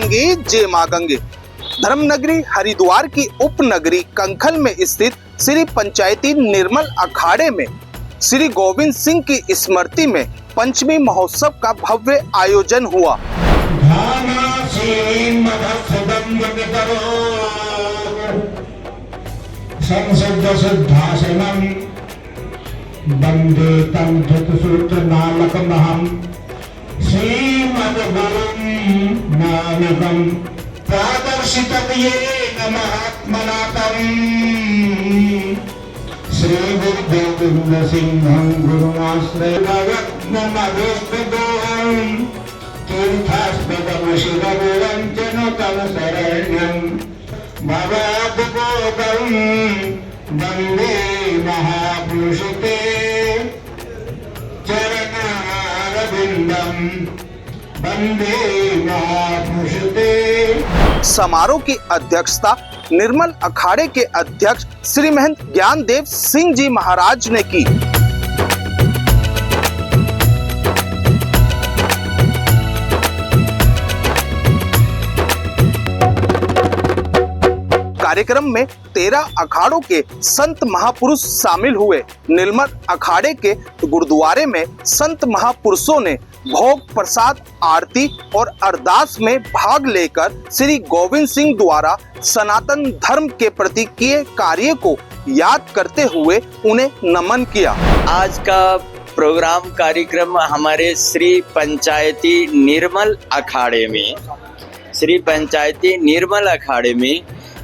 गंगे जय मां गंगे। धर्मनगरी हरिद्वार की उपनगरी कंखल में स्थित श्री पंचायती निर्मल अखाड़े में श्री गोविंद सिंह की स्मृति में पंचमी महोत्सव का भव्य आयोजन हुआ। वंदे तं धृतसूत्रनामकमहं श्रीमद्गुरुं नानकं प्रादर्शितं येन महात्मना तं श्रीगुरुगोविन्दसिंहं गुरुमाश्रयवत्नमभिष्टदोहं तीर्थास्पदमशिरविरञ्जनतं शरण्यं भवाद्गोपं वन्दे महापुरुषते चरणारविन्दं वन्दे महापुरुषते। समारोह की अध्यक्षता निर्मल अखाड़े के अध्यक्ष श्री महंत ज्ञानदेव सिंह जी महाराज ने की। कार्यक्रम में 13 अखाड़ों के संत महापुरुष शामिल हुए। निर्मल अखाड़े के गुरुद्वारे में संत महापुरुषों ने भोग प्रसाद, आरती और अरदास में भाग लेकर श्री गोविंद सिंह द्वारा सनातन धर्म के प्रति किए कार्य को याद करते हुए उन्हें नमन किया। आज का प्रोग्राम कार्यक्रम हमारे श्री पंचायती निर्मल अखाड़े में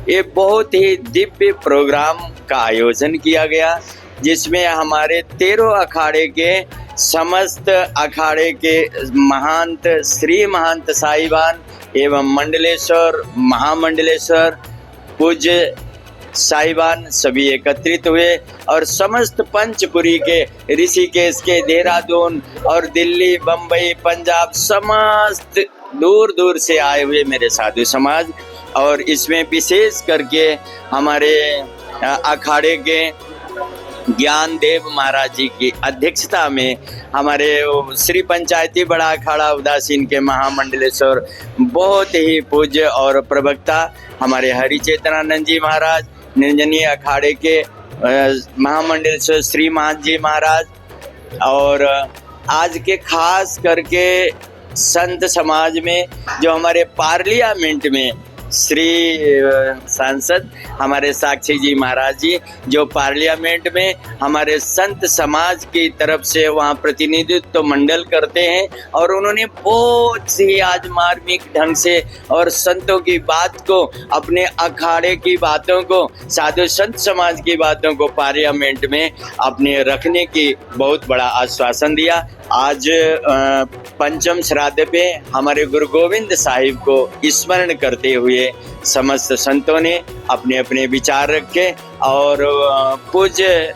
ये बहुत ही दिव्य प्रोग्राम का आयोजन किया गया, जिसमें हमारे 13 अखाड़े के समस्त अखाड़े के महंत, श्री महंत साहिबान एवं मंडलेश्वर, महामंडलेश्वर, पूज्य साहिबान सभी एकत्रित हुए और समस्त पंचपुरी के, ऋषिकेश के, देहरादून और दिल्ली, बम्बई, पंजाब, समस्त दूर दूर से आए हुए मेरे साधु समाज, और इसमें विशेष करके हमारे अखाड़े के ज्ञानदेव महाराज जी की अध्यक्षता में हमारे श्री पंचायती बड़ा अखाड़ा उदासीन के महामंडलेश्वर बहुत ही पूज्य और प्रवक्ता हमारे हरि चेतनानंद जी महाराज, निरंजनी अखाड़े के महामंडलेश्वर श्री महंत जी महाराज, और आज के खास करके संत समाज में जो हमारे पार्लियामेंट में श्री सांसद हमारे साक्षी जी महाराज जी, जो पार्लियामेंट में हमारे संत समाज की तरफ से वहाँ प्रतिनिधित्व मंडल करते हैं, और उन्होंने बहुत सी आज मार्मिक ढंग से और संतों की बात को, अपने अखाड़े की बातों को, साधु संत समाज की बातों को पार्लियामेंट में अपने रखने की बहुत बड़ा आश्वासन दिया। आज पंचम श्राद्ध पे हमारे गुरु गोविंद साहिब को स्मरण करते हुए समस्त संतों ने अपने अपने विचार रखे, और पूज्य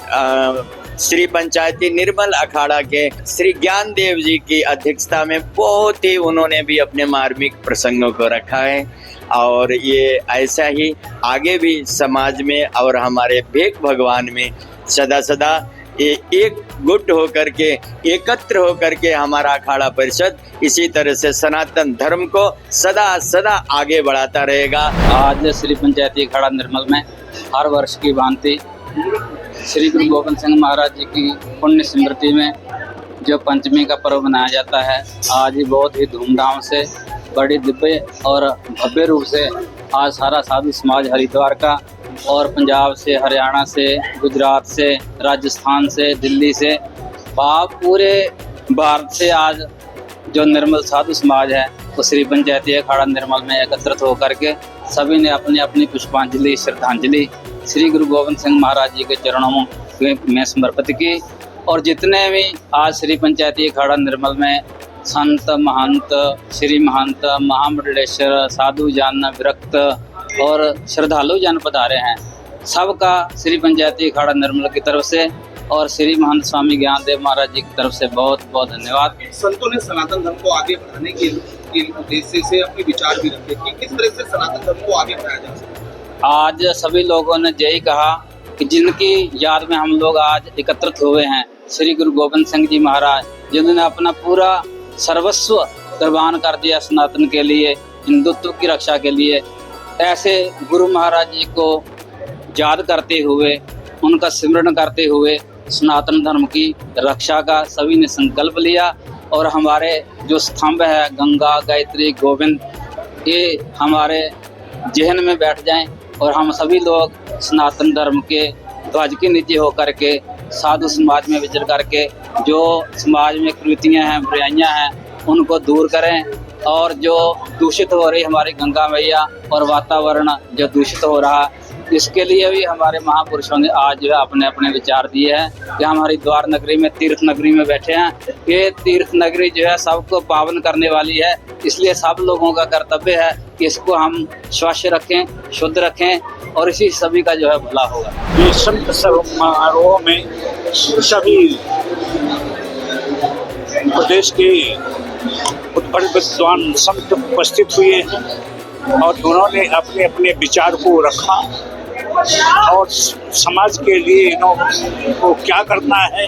श्री पंचायती निर्मल अखाड़ा के श्री ज्ञानदेव जी की अध्यक्षता में बहुत ही उन्होंने भी अपने मार्मिक प्रसंगों को रखा है, और ये ऐसा ही आगे भी समाज में और हमारे भेक भगवान में सदा सदा एक गुट होकर के, एकत्र होकर के हमारा अखाड़ा परिषद इसी तरह से सनातन धर्म को सदा सदा आगे बढ़ाता रहेगा। आज श्री पंचायती अखाड़ा निर्मल में हर वर्ष की भांति श्री गुरु गोविंद सिंह महाराज जी की पुण्य स्मृति में जो पंचमी का पर्व मनाया जाता है, आज ही बहुत ही धूमधाम से, बड़ी दिव्य और भव्य रूप से आज सारा साधु समाज हरिद्वार का और पंजाब से, हरियाणा से, गुजरात से, राजस्थान से, दिल्ली से, पूरे भारत से आज जो निर्मल साधु समाज है वो श्री पंचायती अखाड़ा निर्मल में एकत्रित होकर के सभी ने अपनी अपनी पुष्पांजलि, श्रद्धांजलि श्री गुरु गोविंद सिंह महाराज जी के चरणों में समर्पित की। और जितने भी आज श्री पंचायती अखाड़ा निर्मल में संत, महंत, श्री महंत, महामंडलेश्वर, साधु जन, विरक्त और श्रद्धालु जन पधारे हैं, सबका श्री पंचायती अखाड़ा निर्मल की तरफ से और श्री महंत स्वामी ज्ञानदेव महाराज जी की तरफ से बहुत बहुत धन्यवाद। संतों ने सनातन धर्म को आगे बढ़ाने के उद्देश्य से अपने विचार भी रखे कि किस तरह से सनातन धर्म को आगे बढ़ाया जा सकता है। आज सभी लोगों ने यही कहा कि जिनकी याद में हम लोग आज एकत्रित हुए हैं, श्री गुरु गोविंद सिंह जी महाराज, जिन्होंने अपना पूरा सर्वस्व कुर्बान कर दिया सनातन के लिए, हिंदुत्व की रक्षा के लिए ऐसे गुरु महाराज जी को याद करते हुए, उनका स्मरण करते हुए सनातन धर्म की रक्षा का सभी ने संकल्प लिया। और हमारे जो स्तंभ है गंगा, गायत्री, गोविंद, ये हमारे जहन में बैठ जाएं और हम सभी लोग सनातन धर्म के ध्वज के नीचे होकर के साधु समाज में विचर करके जो समाज में कुरीतियाँ हैं, बुराइयाँ हैं, उनको दूर करें। और जो दूषित हो रही हमारी गंगा मैया और वातावरण जो दूषित हो रहा, इसके लिए भी हमारे महापुरुषों ने आज जो है अपने अपने विचार दिए हैं कि हम हरिद्वार नगरी में, तीर्थ नगरी में बैठे हैं। ये तीर्थ नगरी जो है सबको पावन करने वाली है, इसलिए सब लोगों का कर्तव्य है कि इसको हम स्वच्छ रखें, शुद्ध रखें और इसी सभी का जो है भला होगा। ये संत समारोह में सभी प्रदेश के उत्पन्न विद्वान संत उपस्थित हुए हैं और उन्होंने अपने अपने विचार को रखा और समाज के लिए इनको क्या करना है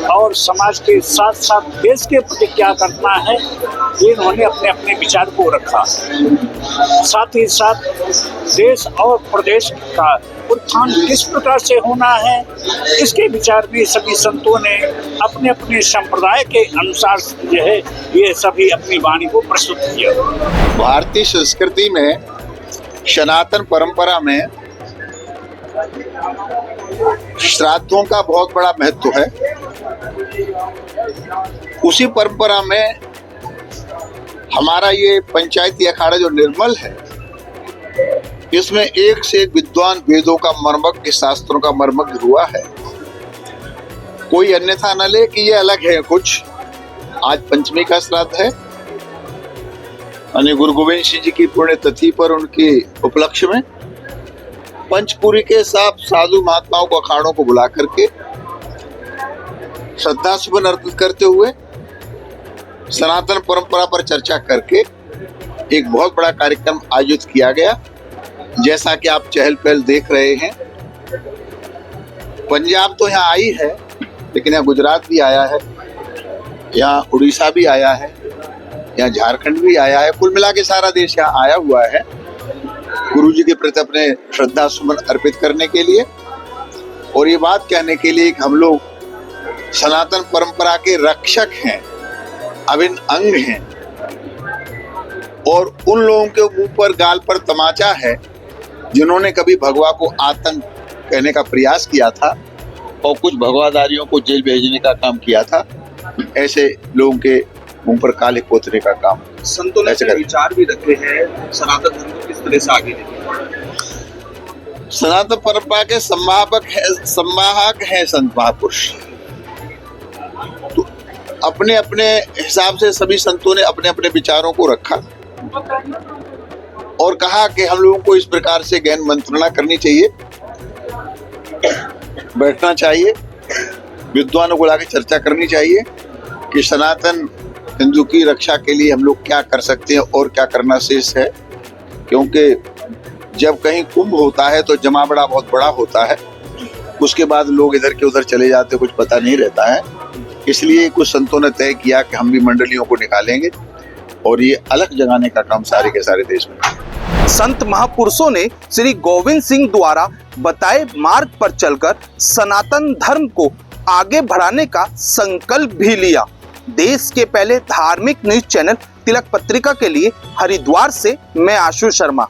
और समाज के साथ साथ देश के प्रति क्या करना है, ये इन्होंने अपने अपने विचार को रखा। साथ ही साथ देश और प्रदेश का उत्थान किस प्रकार से होना है, इसके विचार भी सभी संतों ने अपने अपने संप्रदाय के अनुसार जो है ये सभी अपनी वाणी को प्रस्तुत किया। भारतीय संस्कृति में, सनातन परंपरा में श्राद्धों का बहुत बड़ा महत्व है। उसी परंपरा में हमारा ये पंचायती अखाड़ा जो निर्मल है, इसमें एक से एक विद्वान वेदों का मर्मज्ञ, शास्त्रों का मर्मज्ञ हुआ है। कोई अन्यथा न ले कि ये अलग है कुछ। आज पंचमी का श्राद्ध है, गुरु गोविंद सिंह जी की पुण्य तिथि पर उनके उपलक्ष्य में पंचपुरी के सब साधु महात्माओं को, अखाड़ों को बुला करके श्रद्धा सुमन अर्पित करते हुए सनातन परंपरा पर चर्चा करके एक बहुत बड़ा कार्यक्रम आयोजित किया गया। जैसा कि आप चहल पहल देख रहे हैं, पंजाब तो यहाँ आई है, लेकिन यहाँ गुजरात भी आया है, यहाँ उड़ीसा भी आया है, यहाँ झारखंड भी आया है। कुल मिला के सारा देश यहाँ आया हुआ है गुरु जी के प्रति अपने श्रद्धा सुमन अर्पित करने के लिए और ये बात कहने के लिए कि हम लोग सनातन परंपरा के रक्षक हैं, अभिन्न अंग हैं। और उन लोगों के मुंह पर, गाल पर तमाचा है जिन्होंने कभी भगवा को आतंक कहने का प्रयास किया था और कुछ भगवाधारियों को जेल भेजने का काम किया था। ऐसे लोगों के मुंह पर काले पोतने का काम संतों ने विचार भी रखे हैं सनातन धर्म को किस तरह से आगे लेके। सनातन परंपरा के संवाहक है संत महापुरुष। तो अपने अपने हिसाब से सभी संतों ने अपने अपने विचारों को रखा और कहा कि हम लोगों को इस प्रकार से गहन मंत्रणा करनी चाहिए, बैठना चाहिए, विद्वानों को लाके चर्चा करनी चाहिए कि सनातन हिंदू की रक्षा के लिए हम लोग क्या कर सकते हैं और क्या करना शेष है। क्योंकि जब कहीं कुंभ होता है तो जमावड़ा बहुत बड़ा होता है, उसके बाद लोग इधर के उधर चले जाते, कुछ पता नहीं रहता है। इसलिए कुछ संतों ने तय किया कि हम भी मंडलियों को निकालेंगे और ये अलग जगाने का काम सारे के सारे देश में। संत महापुरुषों ने श्री गोविंद सिंह द्वारा बताए मार्ग पर चलकर सनातन धर्म को आगे बढ़ाने का संकल्प भी लिया। देश के पहले धार्मिक न्यूज चैनल तिलक पत्रिका के लिए हरिद्वार से मैं आशु शर्मा।